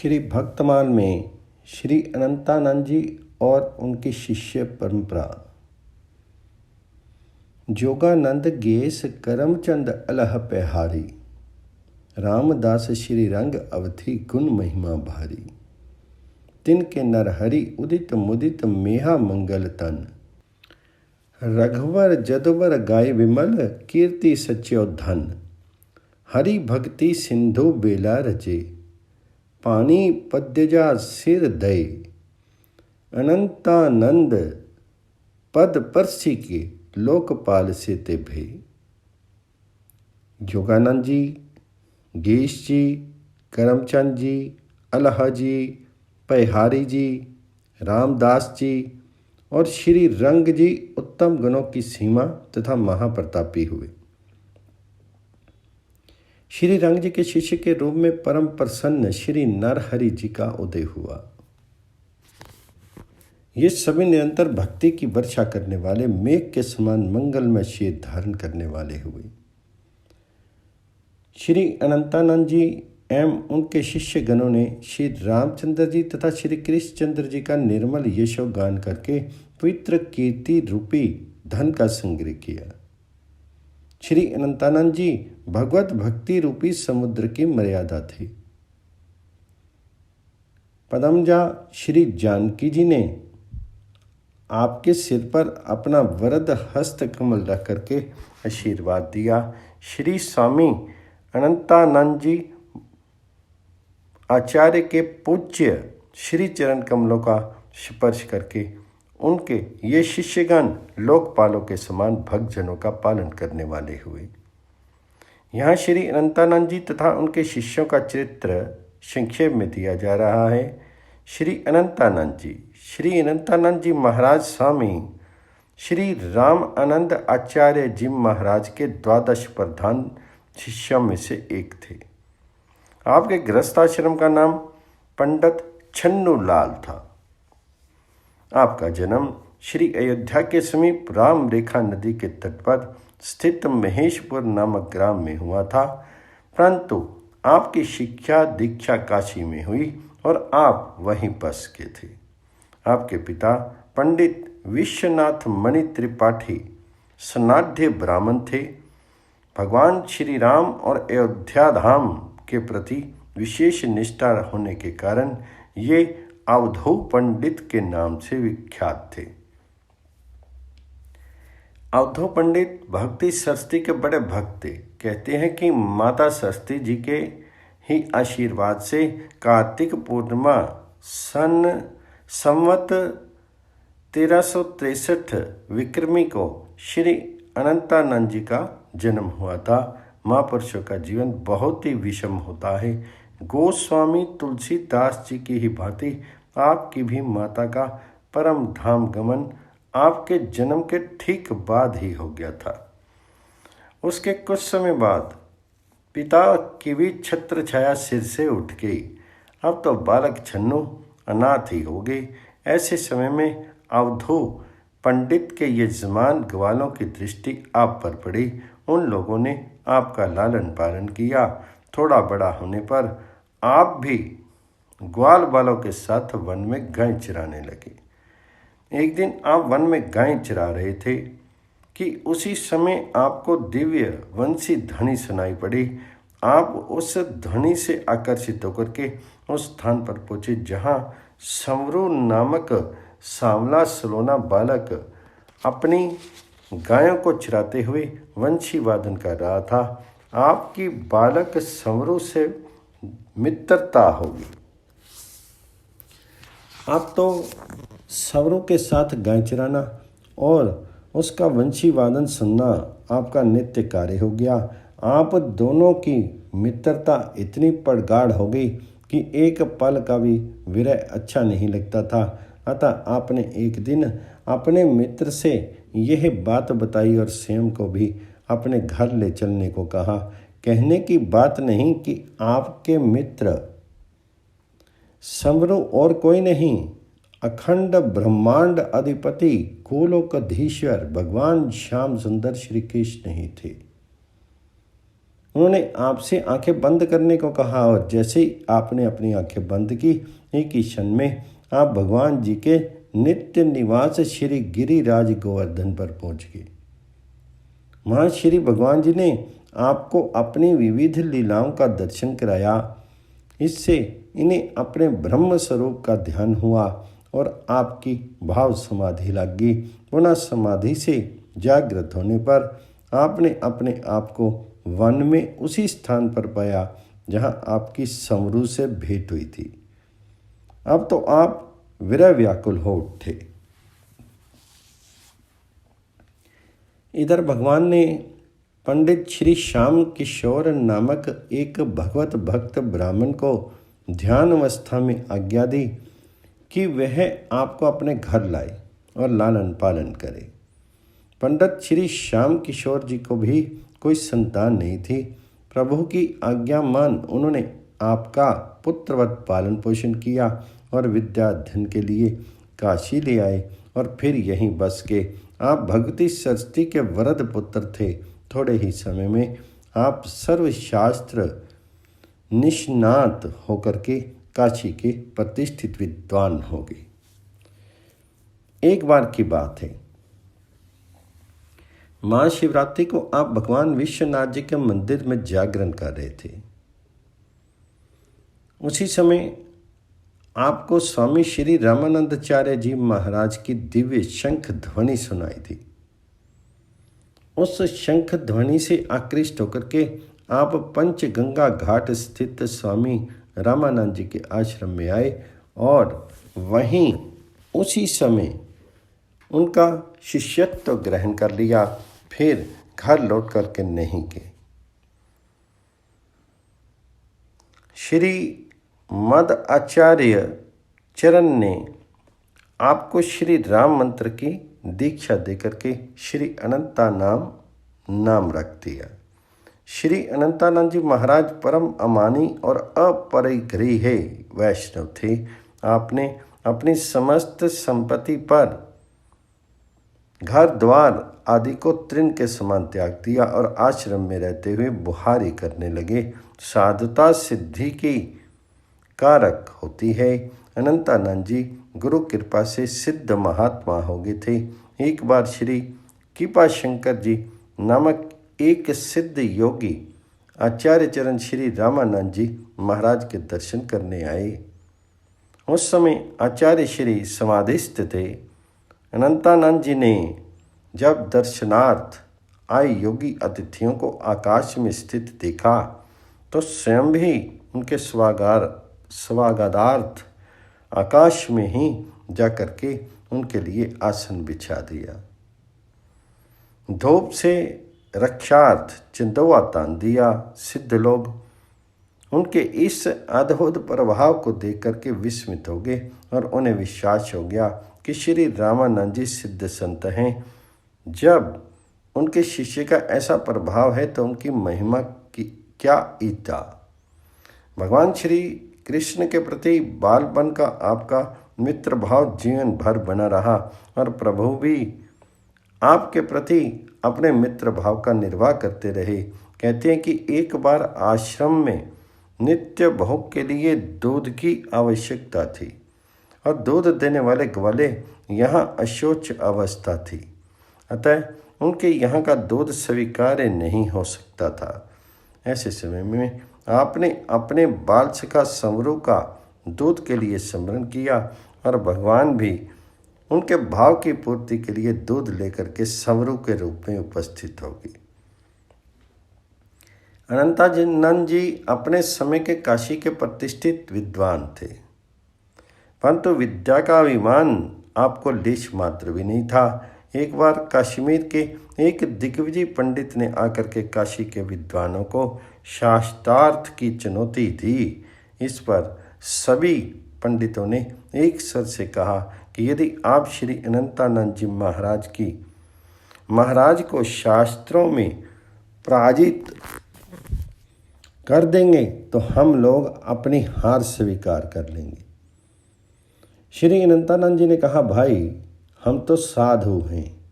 श्री भक्तमाल में श्री अनंतानंद जी और उनकी शिष्य परंपरा। जोगानंद गेस करमचंद अलह पेहारी, रामदास श्री रंग अवधि गुण महिमा भारी। तिनके नरहरि उदित मुदित मेहा मंगल तन, रघुवर जदुवर गाय विमल कीर्ति सच्यो धन। हरि भक्ति सिंधु बेला रचे, पानी पद्यजा सिर दय। अनंतानंद पद परसी के लोकपाल से ते भे। जोगानंद जी, गेश जी, करमचंद जी, अलहा जी, पेहारी जी, रामदास जी और श्री रंग जी उत्तम गुणों की सीमा तथा महाप्रतापी हुए। श्री रंग जी के शिष्य के रूप में परम प्रसन्न श्री नरहरि जी का उदय हुआ। ये सभी निरंतर भक्ति की वर्षा करने वाले मेघ के समान मंगलमय शीर धारण करने वाले हुए। श्री अनंतानंद जी एवं उनके शिष्य गणों ने श्री रामचंद्र जी तथा श्री कृष्णचंद्र जी का निर्मल यशो गान करके पवित्र कीर्ति रूपी धन का संग्रह किया। श्री अनंतानंद जी भगवत भक्ति रूपी समुद्र की मर्यादा थी। पदमजा श्री जानकी जी ने आपके सिर पर अपना वरद हस्त कमल रख करके आशीर्वाद दिया। श्री स्वामी अनंतानंद जी आचार्य के पूज्य श्री चरण कमलों का स्पर्श करके उनके ये शिष्यगण लोकपालों के समान भक्तजनों का पालन करने वाले हुए। यहाँ श्री अनंतानंद जी तथा उनके शिष्यों का चरित्र संक्षेप में दिया जा रहा है। श्री अनंतानंद जी महाराज स्वामी श्री राम आनंद आचार्य जी महाराज के 12 प्रधान शिष्यों में से एक थे। आपके गृहस्थाश्रम का नाम पंडित छन्नू लाल था। आपका जन्म श्री अयोध्या के समीप राम रेखा नदी के तट पर स्थित महेशपुर नामक ग्राम में हुआ था, परंतु आपकी शिक्षा दीक्षा काशी में हुई और आप वहीं बस के थे। आपके पिता पंडित विश्वनाथ मणि त्रिपाठी सनाढ़ ब्राह्मण थे। भगवान श्री राम और अयोध्या धाम के प्रति विशेष निष्ठा होने के कारण ये अवधू पंडित के नाम से विख्यात थे। अवधू पंडित भक्ति सरस्वती के बड़े भक्त थे। कहते हैं कि माता सरस्वती जी के ही आशीर्वाद से कार्तिक पूर्णिमा संवत 1363 विक्रमी को श्री अनंतानंद जी का जन्म हुआ था। महापुरुषों का जीवन बहुत ही विषम होता है। गोस्वामी तुलसीदास जी की ही भांति आपकी भी माता का परम धाम गमन आपके जन्म के ठीक बाद ही हो गया था। उसके कुछ समय बाद पिता की भी छत्र छाया सिर से उठ गई। अब तो बालक छन्नू अनाथ ही हो गए। ऐसे समय में अवधू पंडित के यजमान ग्वालों की दृष्टि आप पर पड़ी। उन लोगों ने आपका लालन पालन किया। थोड़ा बड़ा होने पर आप भी ग्वाल वालों के साथ वन में गाय चराने लगे। एक दिन आप वन में गाय चरा रहे थे कि उसी समय आपको दिव्य वंशी ध्वनि सुनाई पड़ी। आप उस ध्वनि से आकर्षित होकर के उस स्थान पर पहुंचे जहां समरू नामक सांवला सलोना बालक अपनी गायों को चराते हुए वंशी वादन कर रहा था। आपकी बालक समरू से मित्रता होगी। आप तो समरू के साथ गाय चराना और उसका वंशी वादन सुनना आपका नित्य कार्य हो गया। आप दोनों की मित्रता इतनी प्रगाढ़ हो गई कि एक पल का भी विरह अच्छा नहीं लगता था। अतः आपने एक दिन अपने मित्र से यह बात बताई और स्वयं को भी अपने घर ले चलने को कहा। कहने की बात नहीं कि आपके मित्र समरू और कोई नहीं, अखंड ब्रह्मांड अधिपति गोलोकधीश्वर भगवान श्याम सुंदर श्री कृष्ण ही थे। उन्होंने आपसे आंखें बंद करने को कहा और जैसे ही आपने अपनी आंखें बंद की, एक ही क्षण में आप भगवान जी के नित्य निवास श्री गिरिराज गोवर्धन पर पहुंच गए। वहाँ श्री भगवान जी ने आपको अपनी विविध लीलाओं का दर्शन कराया। इससे इन्हें अपने ब्रह्म स्वरूप का ध्यान हुआ और आपकी भाव समाधि लग गई। पुनः समाधि से जागृत होने पर आपने अपने आप को वन में उसी स्थान पर पाया जहाँ आपकी समरू से भेंट हुई थी। अब तो आप विरह व्याकुल हो उठे। इधर भगवान ने पंडित श्री श्याम किशोर नामक एक भगवत भक्त ब्राह्मण को ध्यान अवस्था में आज्ञा दी कि वह आपको अपने घर लाए और लालन पालन करे। पंडित श्री श्याम किशोर जी को भी कोई संतान नहीं थी। प्रभु की आज्ञा मान उन्होंने आपका पुत्रवत पालन पोषण किया और विद्या अध्ययन के लिए काशी ले आए और फिर यहीं बस गए। आप भगवती सरस्वती के वरद पुत्र थे। थोड़े ही समय में आप सर्वशास्त्र निष्णात होकर के काशी के प्रतिष्ठित विद्वान हो गए। एक बार की बात है, महाशिवरात्रि को आप भगवान विश्वनाथ जी के मंदिर में जागरण कर रहे थे। उसी समय आपको स्वामी श्री रामानंदाचार्य जी महाराज की दिव्य शंख ध्वनि सुनाई थी। उस शंख ध्वनि से आकृष्ट होकर के आप पंचगंगा घाट स्थित स्वामी रामानंद जी के आश्रम में आए और वहीं उसी समय उनका शिष्यत्व ग्रहण कर लिया। फिर घर लौट करके नहीं गए। श्री मद आचार्य चरण ने आपको श्री राम मंत्र की दीक्षा देकर के श्री अनंता नाम रख दिया। श्री अनंतानंद जी महाराज परम अमानी और अपरिग्रही वैष्णव थे। आपने अपनी समस्त संपत्ति पर घर द्वार आदि को तृण के समान त्याग दिया और आश्रम में रहते हुए बुहारी करने लगे। साधुता सिद्धि की कारक होती है। अनंतानंद जी गुरु कृपा से सिद्ध महात्मा हो गए थे। एक बार श्री कृपा शंकर जी नामक एक सिद्ध योगी आचार्य चरण श्री रामानंद जी महाराज के दर्शन करने आए। उस समय आचार्य श्री समाधिस्थ थे। अनंतानंद जी ने जब दर्शनार्थ आए योगी अतिथियों को आकाश में स्थित देखा तो स्वयं भी उनके स्वागतार्थ आकाश में ही जाकर के उनके लिए आसन बिछा दिया। धूप से रक्षार्थ चिंदवा तान दिया। सिद्ध लोग उनके इस अद्भुत प्रभाव को देख करके विस्मित हो गए और उन्हें विश्वास हो गया कि श्री रामानंद जी सिद्ध संत हैं। जब उनके शिष्य का ऐसा प्रभाव है तो उनकी महिमा की क्या इता। भगवान श्री कृष्ण के प्रति बालपन का आपका मित्र भाव जीवन भर बना रहा और प्रभु भी आपके प्रति अपने मित्र भाव का निर्वाह करते रहे। कहते हैं कि एक बार आश्रम में नित्य भोग के लिए दूध की आवश्यकता थी और दूध देने वाले ग्वाले यहाँ अशौच अवस्था थी, अतः उनके यहाँ का दूध स्वीकार्य नहीं हो सकता था। ऐसे समय में आपने अपने बाल सखा समरू का दूध के लिए स्मरण किया और भगवान भी उनके भाव की पूर्ति के लिए दूध लेकर के समरू के रूप में उपस्थित होगी। अनंतानंद जी अपने समय के काशी के प्रतिष्ठित विद्वान थे, परंतु विद्या का अभिमान आपको लेश मात्र भी नहीं था। एक बार कश्मीर के एक दिग्विजयी पंडित ने आकर के काशी के विद्वानों को शास्त्रार्थ की चुनौती दी। इस पर सभी पंडितों ने एक स्वर से कहा कि यदि आप श्री अनंतानंद जी महाराज को शास्त्रों में पराजित कर देंगे तो हम लोग अपनी हार स्वीकार कर लेंगे। श्री अनंतानंद जी ने कहा, भाई हम तो साधु हैं,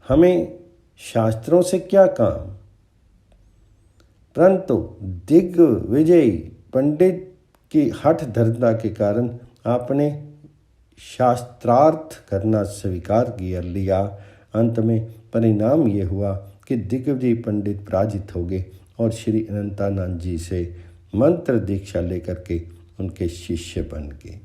हमें शास्त्रों से क्या काम। परंतु दिग्विजयी पंडित की हठ धर्मता के कारण आपने शास्त्रार्थ करना स्वीकार कर लिया। अंत में परिणाम ये हुआ कि दिग्विजयी पंडित पराजित हो गए और श्री अनंतानंद जी से मंत्र दीक्षा लेकर के उनके शिष्य बन गए।